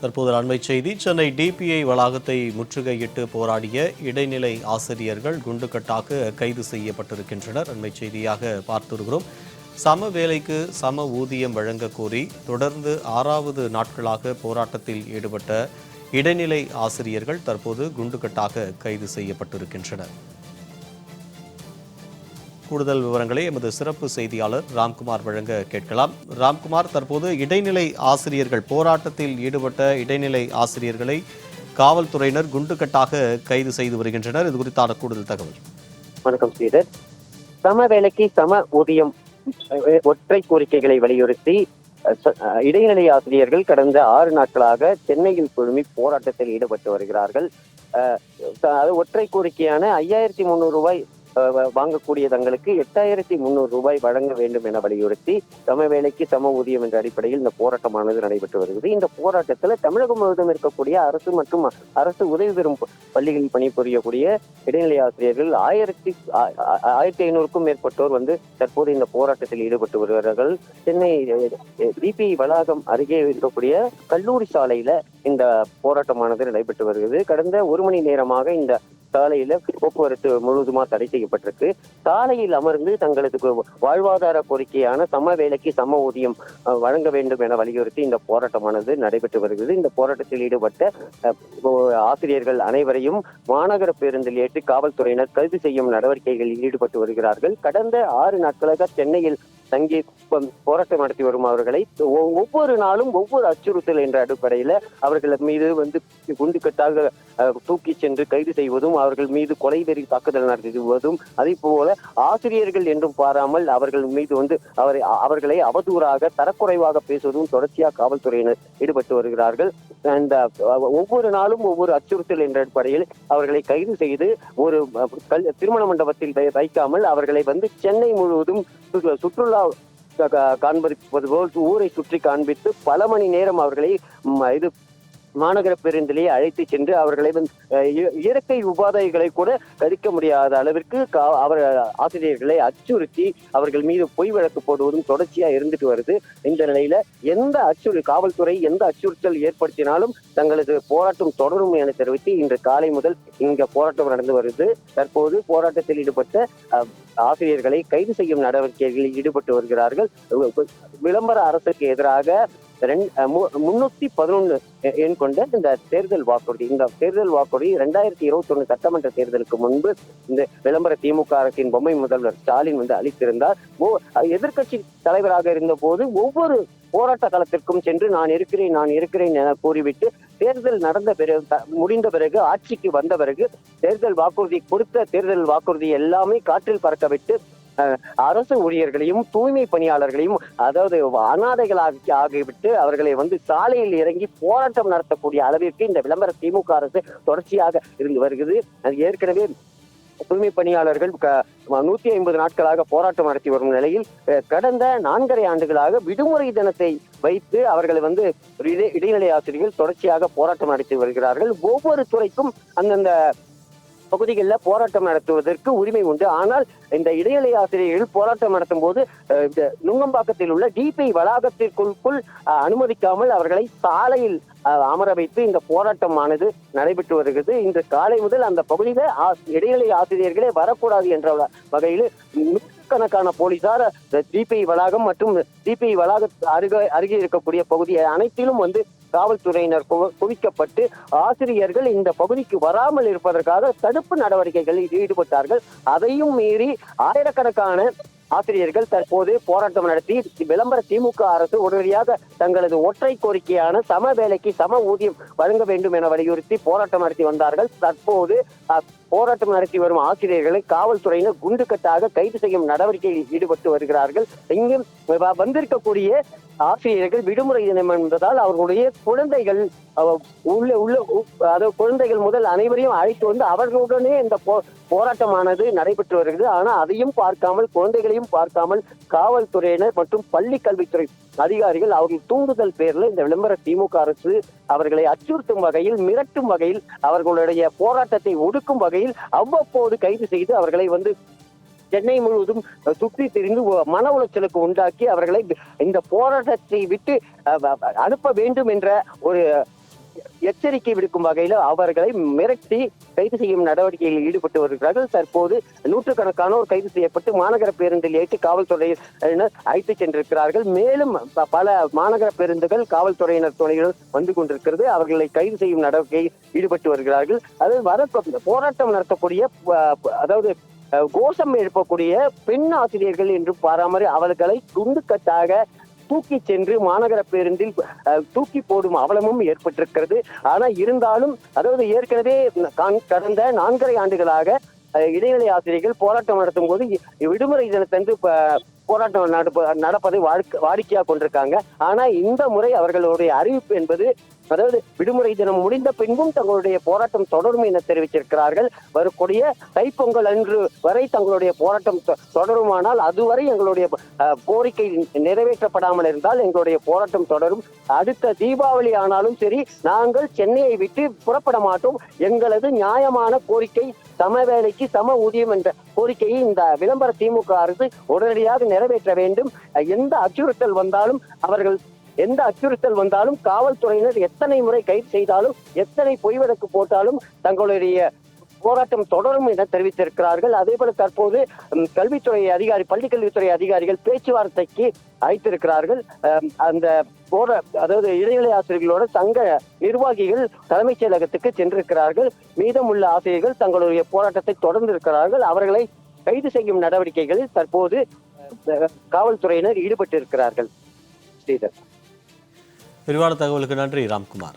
தற்போது அண்மை செய்தி. சென்னை டிபிஐ வளாகத்தை முற்றுகையிட்டு போராடிய இடைநிலை ஆசிரியர்கள் குண்டுக்கட்டாக கைது செய்யப்பட்டிருக்கின்றனர். அண்மை செய்தியாக பார்த்து வருகிறோம். சம வேலைக்கு சம ஊதியம் வழங்க கோரி தொடர்ந்து 6வது நாட்களாக போராட்டத்தில் ஈடுபட்ட இடைநிலை ஆசிரியர்கள் தற்போது குண்டுக்கட்டாக கைது செய்யப்பட்டிருக்கின்றனர். கூடுதல் விவரங்களை எமது சிறப்பு செய்தியாளர் ராம்குமார் வழங்க கேட்கலாம். ராம்குமார், தற்போது இடைநிலை ஆசிரியர்கள் போராட்டத்தில் ஈடுபட்ட இடைநிலை ஆசிரியர்களை காவல்துறையினர் குண்டுக்கட்டாக கைது செய்து வருகின்றனர். இது குறித்தான கூடுதல் தகவல். வணக்கம் ஸ்ரீதர். சம வேலைக்கு சம ஊதியம் ஒற்றை கோரிக்கைகளை வலியுறுத்தி இடைநிலை ஆசிரியர்கள் கடந்த 6 நாட்களாக சென்னையில் குழுமி போராட்டத்தில் ஈடுபட்டு வருகிறார்கள். ஒற்றை கோரிக்கையான 5300 ரூபாய் வாங்கக்கூடிய தங்களுக்கு 8300 ரூபாய் வழங்க வேண்டும் என வலியுறுத்தி சம வேலைக்கு சம ஊதியம் என்ற அடிப்படையில் இந்த போராட்டமானது நடைபெற்று வருகிறது. இந்த போராட்டத்தில் தமிழகம் முழுவதும் இருக்கக்கூடிய அரசு மற்றும் அரசு உதவி பெறும் பள்ளிகளில் பணிபுரியக்கூடிய இடைநிலை ஆசிரியர்கள் 1500க்கும் மேற்பட்டோர் தற்போது இந்த போராட்டத்தில் ஈடுபட்டு வருகிறார்கள். சென்னை டிபிஐ வளாகம் அருகே இருக்கக்கூடிய கல்லூரி சாலையில இந்த போராட்டமானது நடைபெற்று வருகிறது. கடந்த 1 மணி நேரமாக இந்த சாலையில போக்குவரத்து முழுவதுமா தடை செய்யப்பட்டிருக்கு. சாலையில் அமர்ந்து தங்களது வாழ்வாதார கோரிக்கையான சம வேலைக்கு சம ஊதியம் வழங்க வேண்டும் என வலியுறுத்தி இந்த போராட்டமானது நடைபெற்று வருகிறது. இந்த போராட்டத்தில் ஈடுபட்ட ஆசிரியர்கள் அனைவரையும் மாநகர பேருந்தில் ஏற்றி காவல்துறையினர் கைது செய்யும் நடவடிக்கைகளில் ஈடுபட்டு வருகிறார்கள். கடந்த 6 நாட்களாக சென்னையில் தங்கி போராட்டம் நடத்தி வரும் அவர்களை ஒவ்வொரு நாளும் ஒவ்வொரு அச்சுறுத்தல் என்ற அடிப்படையில அவர்கள் மீது குண்டுக்கட்டாக தூக்கி சென்று கைது செய்வதும், அவர்கள் மீது கொலை வெறி தாக்குதல் நடத்துவதும், அதே போல ஆசிரியர்கள் என்றும் பாராமல் அவர்கள் மீது அவர்களை அவதூறாக தரக்குறைவாக பேசுவதும் தொடர்ச்சியாக காவல்துறையினர் ஈடுபட்டு வருகிறார்கள். இந்த ஒவ்வொரு நாளும் ஒவ்வொரு அச்சுறுத்தல் என்ற அடிப்படையில் அவர்களை கைது செய்து ஒரு திருமண மண்டபத்தில் வைக்காமல் அவர்களை சென்னை முழுவதும் சுற்றுலா காண்பிப்பது போல் ஊரை சுற்றி காண்பித்து பல மணி நேரம் அவர்களை மாநகர பேருந்திலேயே அழைத்து சென்று அவர்களை இயற்கை உபாதைகளை கூட கழிக்க முடியாத அளவிற்கு ஆசிரியர்களை அச்சுறுத்தி அவர்கள் மீது பொய் வழக்கு போடுவதும் தொடர்ச்சியா இருந்துட்டு வருது. இந்த நிலையில காவல்துறை எந்த அச்சுறுத்தல் ஏற்படுத்தினாலும் தங்களது போராட்டம் தொடரும் என தெரிவித்து இன்று காலை முதல் இங்க போராட்டம் நடந்து வருது. தற்போது போராட்டத்தில் ஈடுபட்ட ஆசிரியர்களை கைது செய்யும் நடவடிக்கைகளில் ஈடுபட்டு வருகிறார்கள். விளம்பர அரசுக்கு எதிராக 311 எண் கொண்ட இந்த தேர்தல் வாக்குறுதி 2021 சட்டமன்ற தேர்தலுக்கு முன்பு இந்த விளம்பர திமுக அரசின் பொம்மை முதல்வர் ஸ்டாலின் அளித்திருந்தார். எதிர்கட்சி தலைவராக இருந்த போது ஒவ்வொரு போராட்ட களத்திற்கும் சென்று நான் இருக்கிறேன் என கூறிவிட்டு தேர்தல் முடிந்த பிறகு ஆட்சிக்கு வந்த பிறகு தேர்தல் வாக்குறுதி எல்லாமே காற்றில் பறக்கவிட்டு அரசு ஊழியர்களையும் தூய்மை பணியாளர்களையும் அனாதைகளாக ஆகிவிட்டு அவர்களை சாலையில் இறங்கி போராட்டம் நடத்தக்கூடிய அளவிற்கு இந்த விளம்பர திமுக அரசு தொடர்ச்சியாக இருந்து வருகிறது. ஏற்கனவே தூய்மை பணியாளர்கள் 150 நாட்களாக போராட்டம் நடத்தி வரும் நிலையில் கடந்த 4.5 ஆண்டுகளாக விடுமுறை தினத்தை வைத்து அவர்கள் இடைநிலை ஆசிரியர்கள் தொடர்ச்சியாக போராட்டம் நடத்தி வருகிறார்கள். ஒவ்வொரு துறைக்கும் அந்தந்த பகுதிகளில் போராட்டம் நடத்துவதற்கு உரிமை உண்டு. ஆனால் இந்த இடைநிலை ஆசிரியர்கள் போராட்டம் நடத்தும் போது நுங்கம்பாக்கத்தில் உள்ள டிபிஐ வளாகத்திற்குள் அனுமதிக்காமல் அவர்களை சாலையில் அமர வைத்து இந்த போராட்டமானது நடைபெற்று வருகிறது. இன்று காலை முதல் அந்த பகுதியில இடைநிலை ஆசிரியர்களே வரக்கூடாது என்ற வகையில் நூற்றுக்கணக்கான போலீசார் டிபிஐ வளாகம் மற்றும் டிபிஐ வளாக அருகே இருக்கக்கூடிய பகுதி அனைத்திலும் காவல்துறையினர் குவிக்கப்பட்டு ஆசிரியர்கள் இந்த பகுதிக்கு வராமல் இருப்பதற்காக தடுப்பு நடவடிக்கைகளில் ஈடுபட்டார்கள். அதையும் மீறி ஆயிரக்கணக்கான ஆசிரியர்கள் தற்போது போராட்டம் நடத்தி விளம்பர திமுக அரசு உடனடியாக தங்களது ஒற்றை கோரிக்கையான சம வேலைக்கு சம ஊதியம் வழங்க வேண்டும் என வலியுறுத்தி போராட்டம் நடத்தி வந்தார்கள். தற்போது போராட்டம் நடத்தி வரும் ஆசிரியர்களை காவல்துறையினர் குண்டுக்கட்டாக கைது செய்யும் நடவடிக்கையில் ஈடுபட்டு வருகிறார்கள். இங்கு வந்திருக்கக்கூடிய ஆசிரியர்கள் விடுமுறை தினம் என்பதால் அவர்களுடைய குழந்தைகள் குழந்தைகள் முதல் அனைவரையும் அழைத்து அவர்களுடனே இந்த போராட்டமானது நடைபெற்று வருகிறது. ஆனால் அதையும் பார்க்காமல் குழந்தைகளையும் பார்க்காமல் காவல்துறையினர் மற்றும் பள்ளி கல்வித்துறை அதிகாரிகள் அவர்கள் தூண்டுதல் பேர்ல இந்த விளம்பர திமுக அரசு அவர்களை அச்சுறுத்தும் வகையில் மிரட்டும் வகையில் அவர்களுடைய போராட்டத்தை ஒடுக்கும் வகையில் அவ்வப்போது கைது செய்து அவர்களை சென்னை முழுவதும் சுற்றி திரிந்து மன உளைச்சலுக்கு உண்டாக்கி அவர்களை இந்த போராட்டத்தை விட்டு அனுப்ப வேண்டும் என்ற ஒரு எச்சரிக்கை விடுக்கும் வகையில் அவர்களை மிரட்டி கைது செய்யும் நடவடிக்கைகளில் ஈடுபட்டு வருகிறார்கள். தற்போது நூற்றுக்கணக்கானோர் கைது செய்யப்பட்டு மாநகர பேருந்தில் ஏற்றி காவல்துறையினர் அழைத்து சென்றிருக்கிறார்கள். மேலும் பல மாநகர பேருந்துகள் காவல்துறையினர் துணையுடன் வந்து கொண்டிருக்கிறது. அவர்களை கைது செய்யும் நடவடிக்கையில் ஈடுபட்டு வருகிறார்கள். அதாவது போராட்டம் நடத்தக்கூடிய அதாவது கோஷம் எழுப்பக்கூடிய பெண் ஆசிரியர்கள் என்று பாராமரி அவர்களை துண்டுக்கட்டாக தூக்கி சென்று மாநகர பேருந்தில் தூக்கி போடும் அவலமும் ஏற்பட்டிருக்கிறது. ஆனா இருந்தாலும் அதாவது ஏற்கனவே கடந்த 4.5 ஆண்டுகளாக இடைநிலை ஆசிரியர்கள் போராட்டம் நடத்தும் போது விடுமுறை தினத்தன்று போராட்டம் நடப்பதை வாடிக்கையாக கொண்டிருக்காங்க. ஆனா இந்த முறை அவர்களுடைய அறிவிப்பு என்பது அதாவது விடுமுறை தினம் முடிந்த பின்பும் தங்களுடைய போராட்டம் தொடரும் என தெரிவித்திருக்கிறார்கள். வரக்கூடிய தைப்பொங்கல் அன்று வரை தங்களுடைய போராட்டம் தொடருமானால் அதுவரை எங்களுடைய கோரிக்கை நிறைவேற்றப்படாமல் இருந்தால் எங்களுடைய போராட்டம் தொடரும். அடுத்த தீபாவளி ஆனாலும் சரி நாங்கள் சென்னையை விட்டு புறப்பட மாட்டோம். எங்களது நியாயமான கோரிக்கை சம வேலைக்கு சம ஊதியம் என்ற கோரிக்கையை இந்த விளம்பர திமுக அரசு உடனடியாக நிறைவேற்ற வேண்டும். எந்த அச்சுறுத்தல் வந்தாலும் காவல்துறையினர் எத்தனை முறை கைது செய்தாலும் எத்தனை பொய் வழக்கு போட்டாலும் தங்களுடைய போராட்டம் தொடரும் என தெரிவித்திருக்கிறார்கள். அதே போல தற்போது பள்ளிக்கல்வித்துறை அதிகாரிகள் பேச்சுவார்த்தைக்கு அழைத்திருக்கிறார்கள். அந்த அதாவது இடைநிலை ஆசிரியர்களோட சங்க நிர்வாகிகள் தலைமைச் செயலகத்துக்கு சென்றிருக்கிறார்கள். மீதமுள்ள ஆசிரியர்கள் தங்களுடைய போராட்டத்தை தொடர்ந்து இருக்கிறார்கள். அவர்களை கைது செய்யும் நடவடிக்கைகளில் தற்போது காவல்துறையினர் ஈடுபட்டு இருக்கிறார்கள். விரிவான தகவலுக்கு நன்றி ராம்குமார்.